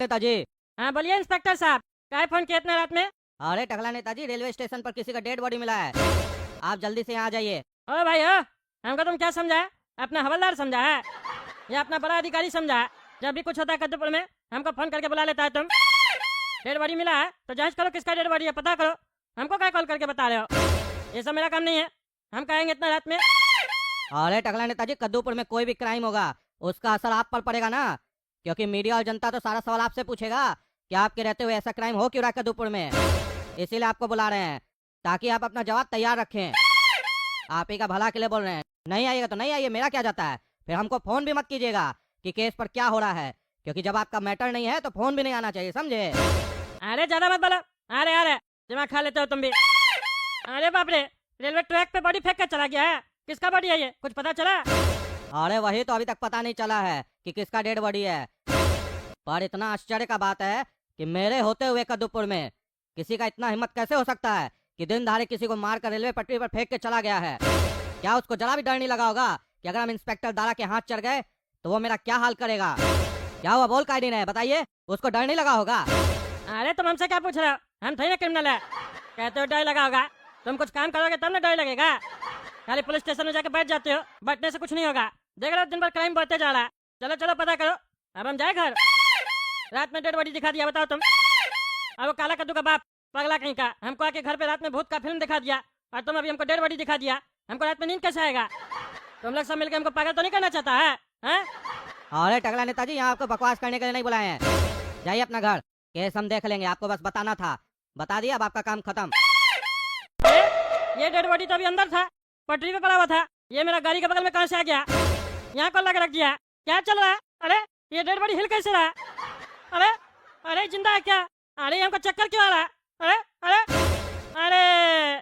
नेताजी। हाँ बोलिए इंस्पेक्टर साहब, क्या फोन किया इतना रात में? अरे टकला नेताजी, रेलवे स्टेशन पर किसी का डेड बॉडी मिला है, आप जल्दी से यहाँ आ जाइए। ओ भाई हो, हमको तुम क्या समझा है? अपना हवलदार समझा है या अपना बड़ा अधिकारी समझा है? जब भी कुछ होता है कद्दूपुर में हमको फोन करके बुला लेता है तुम। डेड बॉडी मिला है तो जांच करो किसका डेड बॉडी है, पता करो। हमको क्या कॉल करके बता रहे हो? ये सब मेरा काम नहीं है, हम कहेंगे इतना रात में। अरे टकला नेताजी, कद्दूपुर में कोई भी क्राइम होगा उसका असर आप पर पड़ेगा ना, क्योंकि मीडिया और जनता तो सारा सवाल आपसे पूछेगा कि आपके रहते हुए ऐसा क्राइम हो क्यों रहा है कद्दूपुर में। इसीलिए आपको बुला रहे हैं ताकि आप अपना जवाब तैयार रखें। आप ही का भला के लिए बोल रहे हैं, नहीं आइएगा तो नहीं आइए, मेरा क्या जाता है। फिर हमको फोन भी मत कीजिएगा कि केस पर क्या हो रहा है, क्योंकि जब आपका मैटर नहीं है तो फोन भी नहीं आना चाहिए, समझे? अरे ज्यादा मत बोलो, अरे दिमाग खा लेते हो तुम भी। अरे बाप रे, रेलवे ट्रैक पे बॉडी फेंक कर चला गया है। किसका बॉडी है ये, कुछ पता चला? अरे वही तो अभी तक पता नहीं चला है कि किसका डेड बॉडी है, पर इतना आश्चर्य का बात है कि मेरे होते हुए कद्दूपुर में किसी का इतना हिम्मत कैसे हो सकता है कि दिन दहाड़े किसी को मारकर रेलवे पटरी पर फेंक के चला गया है। क्या उसको जरा भी डर नहीं लगा होगा कि अगर हम इंस्पेक्टर दारा के हाथ चढ़ गए तो वो मेरा क्या हाल करेगा? क्या हुआ, बोल काहे नहीं रहे, बताइए, उसको डर नहीं लगा होगा? अरे तुम हमसे क्या पूछ रहे हो, हम थोड़ी ना क्रिमिनल है। कहते हो डर लगा होगा, तुम कुछ काम करोगे तब ना डर लगेगा। खाली पुलिस स्टेशन में जाके बैठ जाते हो, बैठने से कुछ नहीं होगा। देख रहे हो दिन भर क्राइम बढ़ते जा रहा है। चलो चलो पता करो, अब हम जाए घर। रात में डेड बॉडी दिखा दिया, बताओ तुम। अब वो काला कद्दू का बाप पगला कहीं का हमको आके घर पे रात में भूत का फिल्म दिखा दिया, और तुम अभी हमको डेड बॉडी दिखा दिया। हमको रात में नींद कैसे आएगा? तुम लोग सब मिलकर हमको पागल तो नहीं करना चाहता है, हैं? अरे टकला नेताजी, यहाँ आपको बकवास करने के लिए नहीं बुलाए हैं, जाइए अपना घर, केस हम देख लेंगे, आपको बस बताना था, बता दिया, अब आपका काम खत्म। ये डेड बॉडी तो अभी अंदर था, पटरी पे पड़ा हुआ था। ये मेरा गाड़ी के बगल में कहाँ से आ गया? यहाँ कौन लगा रख दिया? क्या चल रहा है? अरे ये डेड बॉडी हिल कैसे रहा है? अरे अरे जिंदा है क्या? अरे हमको चक्कर क्यों आ रहा है? अरे अरे अरे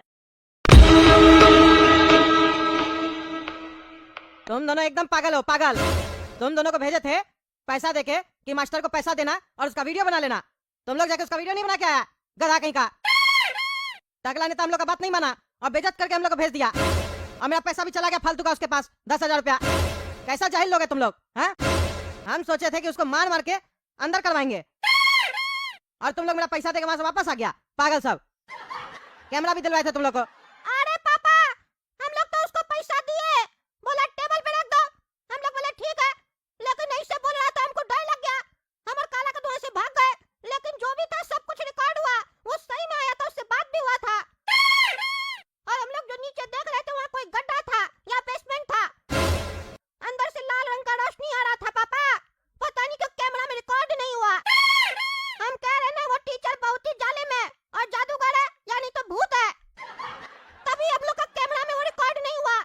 तुम दोनों एकदम पागल हो, पागल। तुम दोनों को भेजे थे पैसा देके कि मास्टर को पैसा देना और उसका वीडियो बना लेना, तुम लोग जाके उसका वीडियो नहीं बना के आया, गधा कहीं का। टकला ने तो हम लोग का बात नहीं माना और बेइज्जत करके हम लोग को भेज दिया, और मेरा पैसा भी चला गया फालतू का उसके पास 10,000 रुपया। कैसा जाहिल लोग है तुम लोग, हैं? हम सोचे थे कि उसको मार मार के अंदर करवाएंगे, और तुम लोग मेरा पैसा देके वहां से वापस आ गया, पागल सब। कैमरा भी दिलवाए थे तुम लोग को। अरे पापा, हम लोग तो उसको पैसा दिए, बोला टेबल पे रख दो। हम लोग बोले ठीक है, लेकिन ऐसे बोल रहा था, हमको डर लग गया। हम और काला कद्दू से भाग गए, लेकिन जो भी था सब कुछ रिकॉर्ड हुआ, वो सही में आया था, उससे बात भी हुआ था। और हम लोग जो नीचे देख रहे थे वहाँ कोई गड्ढा था या बेसमेंट था, अंदर से लाल रंग का रोशनी आ रहा था। पापा पता नहीं क्यों कैमरा में रिकॉर्ड नहीं हुआ। हम कह रहे ना वो टीचर बहुत ही जालिम है और जादूगर है, यानी तो भूत है, तभी हम लोग का कैमरा में वो रिकॉर्ड नहीं हुआ।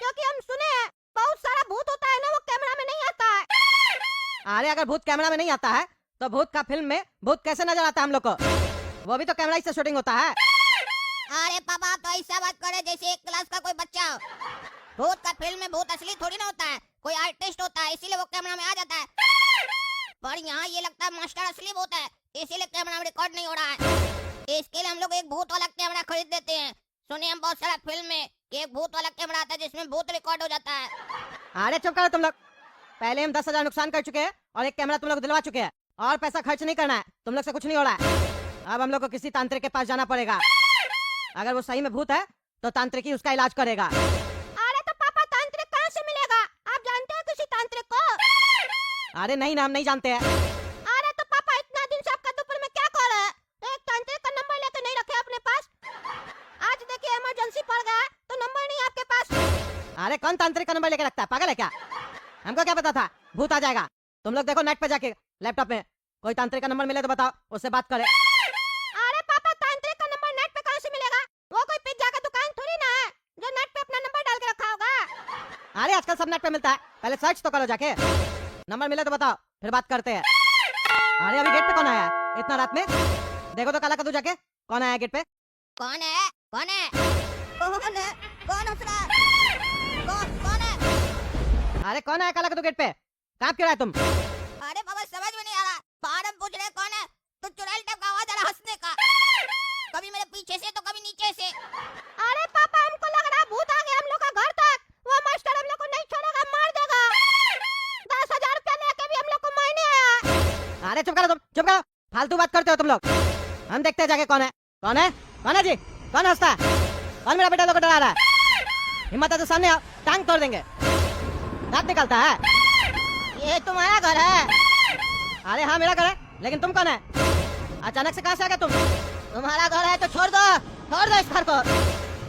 क्योंकि हम सुने हैं बहुत सारा भूत होता है ना, वो कैमरा में नहीं आता है। अरे अगर भूत कैमरा में नहीं आता है तो भूत का फिल्म में भूत कैसे नजर आता है हम लोग को? वो भी तो कैमरा ही से शूटिंग होता है। अरे पापा तो ऐसा बात करे जैसे एक क्लास का कोई बच्चा हो। भूत का फिल्म में भूत असली थोड़ी ना होता है, कोई आर्टिस्ट होता है, इसीलिए वो कैमरा में आ जाता है। पर यहाँ ये लगता है मास्टर असली भूत है, इसीलिए कैमरा में रिकॉर्ड नहीं हो रहा है। इसके लिए हम लोग एक भूत वाला कैमरा खरीद देते हैं। सुने हम बहुत सारा फिल्म में एक भूत वाला कैमरा आता है जिसमें भूत रिकॉर्ड हो जाता है। अरे चुप करो तुम लोग, पहले हम 10,000 नुकसान कर चुके हैं और एक कैमरा तुम लोग को दिलवा चुके हैं, और पैसा खर्च नहीं करना है, तुम लोग से कुछ नहीं हो रहा है। अब हम लोग को किसी तांत्रिक के पास जाना पड़ेगा, अगर वो सही में भूत है तो तांत्रिक ही उसका इलाज करेगा। अरे तो पापा तांत्रिक कहाँ से मिलेगा? आप जानते हो किसी तांत्रिक को? अरे नहीं ना, हम नहीं जानते हैं। अरे तो पापा इतना दिन से आप कद्दूपुर में क्या कर रहे हैं? एक तांत्रिक का नंबर लेके नहीं रखे अपने पास? आज देखिए इमरजेंसी पड़ गया तो नंबर नहीं आपके पास। अरे कौन तांत्रिक का नंबर लेके रखता है, पागल है क्या? हमको क्या पता था भूत आ जाएगा? तुम लोग देखो नेट पे जाके, लैपटॉप में कोई तांत्रिक का नंबर मिले तो बताओ, उससे बात करे। अरे पापा तांत्रिक का नंबर नेट पे कहाँ से मिलेगा? वो कोई पिज्जा का दुकान थोड़ी ना है जो नेट पे अपना नंबर डाल के रखा होगा। अरे आजकल सब नेट पे मिलता है, पहले सर्च तो करो जाके, नंबर मिले तो बताओ, फिर बात करते हैं। अरे अभी गेट पे कौन आया है इतना रात में? देखो तो काला कद्दू जाके, कौन आया गेट पे? कौन है? कौन है? कौन है? कौन हंस रहा है? कौन है? अरे कौन आया काला कद्दू गेट पे? कांप क्यों रहा है तुम? अरे बाबा समझ में नहीं आ रहा, बाहर हम पूछ रहे कौन है तो चुड़ैल टाइप का आवाज आ रहा हंसने का, कभी मेरे पीछे से तो कभी नीचे से। अरे पापा हमको लग रहा भूत आ गया हम लोग का घर तक, वो मास्टर हम लोग को नहीं छोड़ेगा, मार देगा। 10,000 रुपया लेके भी हम लोग को मारने आया। अरे चुप करो तुम, चुप करो, फालतू बात करते हो तुम लोग। हम देखते हैं जाके कौन है, कौन है, कौन है जी, कौन हंसता है, कौन मेरा बेटा लोग को डरा रहा है। हिम्मत है तो सामने आओ, टांग तोड़ देंगे। दांत निकलता है। ये तुम्हारा घर है? अरे हाँ मेरा घर है, लेकिन तुम कौन है? अचानक से कहाँ से आ गए तुम? तुम्हारा घर है तो छोड़ दो इस घर को,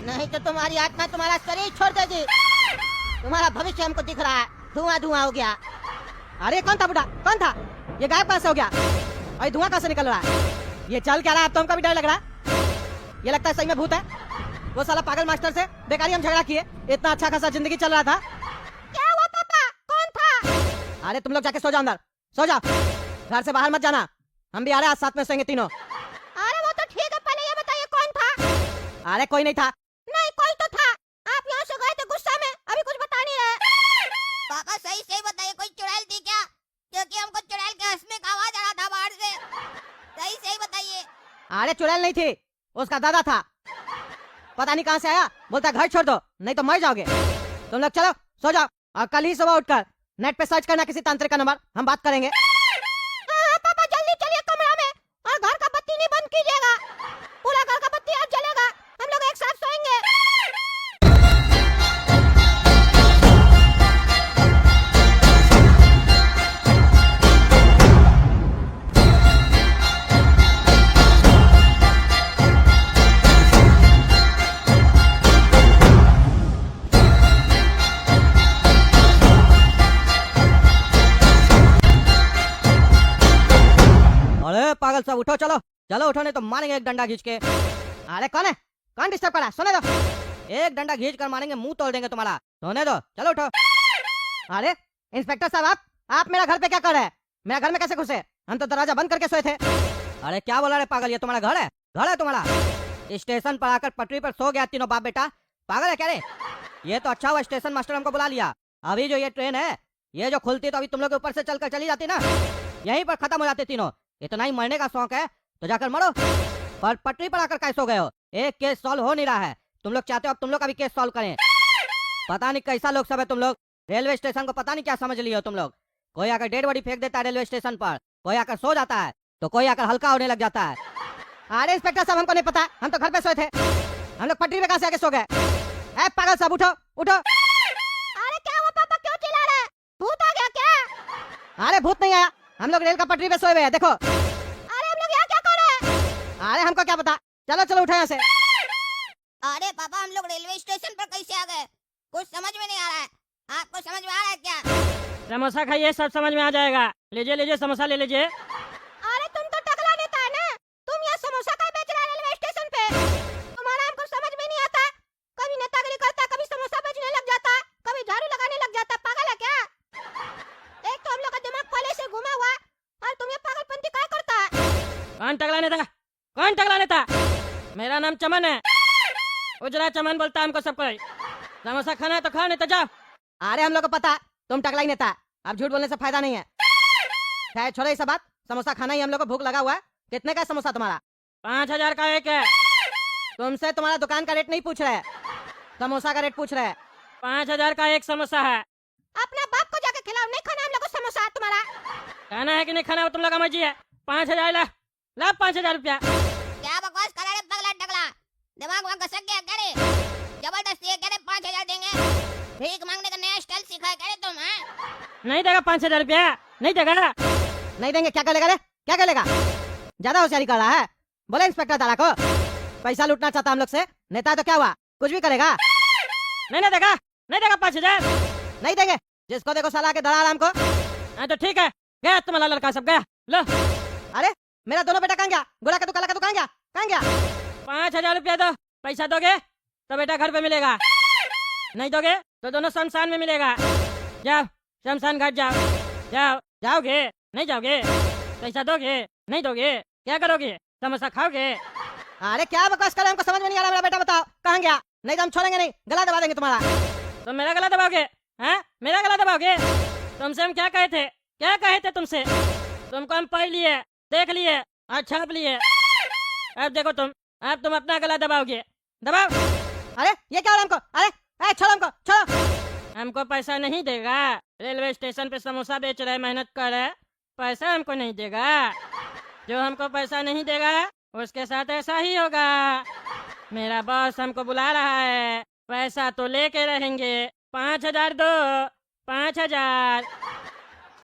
नहीं तो तुम्हारी आत्मा तुम्हारा शरीर छोड़ देगी। तुम्हारा भविष्य हमको दिख रहा है, धुआं धुआं हो गया। अरे कौन था बुढ़ा, कौन था? ये गायब कहाँ से हो गया? और धुआं कहाँ से निकल रहा है? ये चल क्या रहा है? अब तो हमको भी डर लग रहा है। ये लगता है सही में भूत है। वो साला पागल मास्टर से बेकारी हम झगड़ा किए, इतना अच्छा खासा जिंदगी चल रहा था। क्या हुआ पापा, कौन था? अरे तुम लोग जाके सो जाओ अंदर, सो जाओ, घर से बाहर मत जाना। हम भी आ रहे हैं, आज साथ में सोएंगे तीनों। अरे वो तो ठीक है, पहले ये बताइए कौन था? अरे कोई नहीं था। नहीं कोई तो था, आप यहाँ से गए थे गुस्सा में, अभी कुछ बता नहीं रहे। पापा सही सही बताइए, कोई चुड़ैल थी क्या? क्योंकि हमको चुड़ैल के हंसने का आवाज आ रहा था बाहर से, सही सही बताइए। अरे चुड़ैल नहीं थी, उसका दादा था। पता नहीं कहाँ से आया, बोलता घर छोड़ दो नहीं तो मर जाओगे। तुम लोग चलो सो जाओ, और कल ही सुबह उठकर नेट पे सर्च करना किसी तांत्रिक का नंबर, हम बात करेंगे। हाँ पापा जल्दी चलिए कमरा में, और घर का बत्ती नहीं बंद कीजिएगा, पूरा घर का बत्ती आज जलेगा, हम लोग एक साथ सोएंगे। अरे पागल सब उठो, चलो चलो उठो, नहीं तो मारेंगे एक डंडा खींच के। अरे कौन है, कौन डिस्टर्ब कर रहा है? सोने दो, एक डंडा खींच कर मारेंगे, मुंह तोड़ देंगे तुम्हारा। सोने दो, चलो उठो। अरे इंस्पेक्टर साहब, आप मेरा घर पे क्या कर रहे हैं? मेरा घर में कैसे घुसे? हम तो दरवाजा बंद करके सोए थे। अरे क्या बोला रे पागल, ये तुम्हारा घर है? घर है तुम्हारा? स्टेशन पर आकर पटरी पर सो गया तीनों बाप बेटा, पागल है क्या रे? ये तो अच्छा हुआ स्टेशन मास्टर हमको बुला लिया। अभी जो ये ट्रेन है, ये जो खुलती तो अभी तुम लोग के ऊपर से चलकर चली जाती ना, यहीं पर खत्म हो जाते तीनों। इतना ही मरने का शौक है तो जाकर मरो, पर पटरी पर आकर कैसे हो गए हो? एक केस सॉल्व हो नहीं रहा है, तुम लोग चाहते हो अब तुम लोग का भी केस सॉल्व करें। पता नहीं कैसा लोग सब है तुम लोग, रेलवे स्टेशन को पता नहीं क्या समझ लिए हो तुम लोग। कोई आकर डेड बॉडी फेंक देता है रेलवे स्टेशन पर, कोई आकर सो जाता है, तो कोई आकर हल्का होने लग जाता है। अरे इंस्पेक्टर साहब हमको नहीं पता, हम तो घर पे सोए थे, हम लोग पटरी पे कहाँ से आके सो गए? ए पागल साहब उठो उठो। अरे क्या हुआ पापा, क्यों चिल्ला रहे हैं? भूत आ गया क्या? अरे भूत नहीं आया, हम लोग रेल का पटरी पे सोए हुए हैं, देखो। अरे हम लोग यहाँ क्या कर रहे हैं? अरे हमको क्या पता, चलो चलो उठो यहाँ से। अरे पापा हम लोग रेलवे स्टेशन पर कैसे आ गए? कुछ समझ में नहीं आ रहा है, आपको समझ में आ रहा है क्या? समोसा खाइए, सब समझ में आ जाएगा। लीजिए लीजिए समोसा ले लीजिए। अरे तुम तो टकला नेता है ना, तुम यहाँ समोसा का बेच रहे रेलवे स्टेशन पे? तुम्हारा हमको समझ में नहीं आता, कभी नेतागिरी करता, कभी समोसा बेचने लग जाता, कभी झाड़ू लगाने लग जाता, पागल है क्या? एक तो हम लोग का दिमाग पहले से घुमा हुआ है, और तुम ये पागलपंती क्या करता है? कौन टकला नेता, कौन टकला नेता? मेरा नाम चमन है, उजला चमन बोलता है हमको सब कोई। समोसा खाना है तो खाओ, नहीं तो जाओ। अरे हम लोग को पता तुम टकला ही नेता है, अब झूठ बोलने से फायदा नहीं है। खैर छोड़ो ये सब बात, समोसा खाना ही हम लोग को भूख लगा हुआ है। कितने का है समोसा तुम्हारा? 5000 का एक है। तुमसे तुम्हारा दुकान का रेट नहीं पूछ रहे, समोसा का रेट पूछ रहे हैं। 5000 का एक समोसा है। अपना बाप को जाके खिलाओ, नहीं खाना हम लोग को समोसा तुम्हारा। खाना है कि नहीं खाना, वो तुम लोग का मर्जी है। 5000 ला, ला 5000 रुपया। क्या बकवास कर रहे हैं पगला टकला, दिमाग वहाँ घसक गया क्या रे? जबरदस्ती है क्या रे? 5000 देंगे? भीख मांगने का नया स्टाइल सीखा है क्या रे तुम? हैं? नहीं देगा 5000 रुपया, नहीं देगा। नहीं देंगे, क्या करेगा रे, क्या करेगा? ज्यादा होशियारी कर रहा है। बोले इंस्पेक्टर दादा को पैसा लूटना चाहता हम लोग से, नेता है तो क्या हुआ, कुछ भी करेगा। नहीं देगा, नहीं देगा 5000। नहीं देंगे, जिसको देखो साला के दलाल हमको। हाँ तो ठीक है, गया तुम्हारा लड़का सब गया। लो अरे मेरा दोनों बेटा कहाँ गया? गोला का तू काला का तू कहाँ गया, कहाँ गया? 5000 रुपया दो, पैसा दोगे तो बेटा घर पे मिलेगा, नहीं दोगे तो दोनों शमशान में मिलेगा। जाओ शमशान घाट जाओ, जाओ। जाओगे नहीं जाओगे? पैसा दोगे नहीं दोगे? क्या करोगे? समोसा खाओगे? अरे क्या बकवास कर रहे हो, हमको समझ में नहीं आ रहा। मेरा बेटा बताओ कहाँ गया, नहीं तो हम छोड़ेंगे नहीं, गला दबा देंगे तुम्हारा। तो मेरा गला दबाओगे? हैं, मेरा गला दबाओगे? तुमसे हम क्या कहे थे, क्या कहे थे तुमसे? तुमको हम पढ़ लिए, देख लिए और छाप लिए। अब देखो तुम, अब तुम अपना गला दबाओगे, दबाओ। अरे ये क्या हो रहा है हमको? अरे छोड़ो हमको, छोड़ो। हमको पैसा नहीं देगा। रेलवे स्टेशन पे समोसा बेच रहे, मेहनत कर रहे, पैसा हमको नहीं देगा। जो हमको पैसा नहीं देगा उसके साथ ऐसा ही होगा। मेरा बॉस हमको बुला रहा है, पैसा तो लेके रहेंगे। 5,000 दो, 5,000।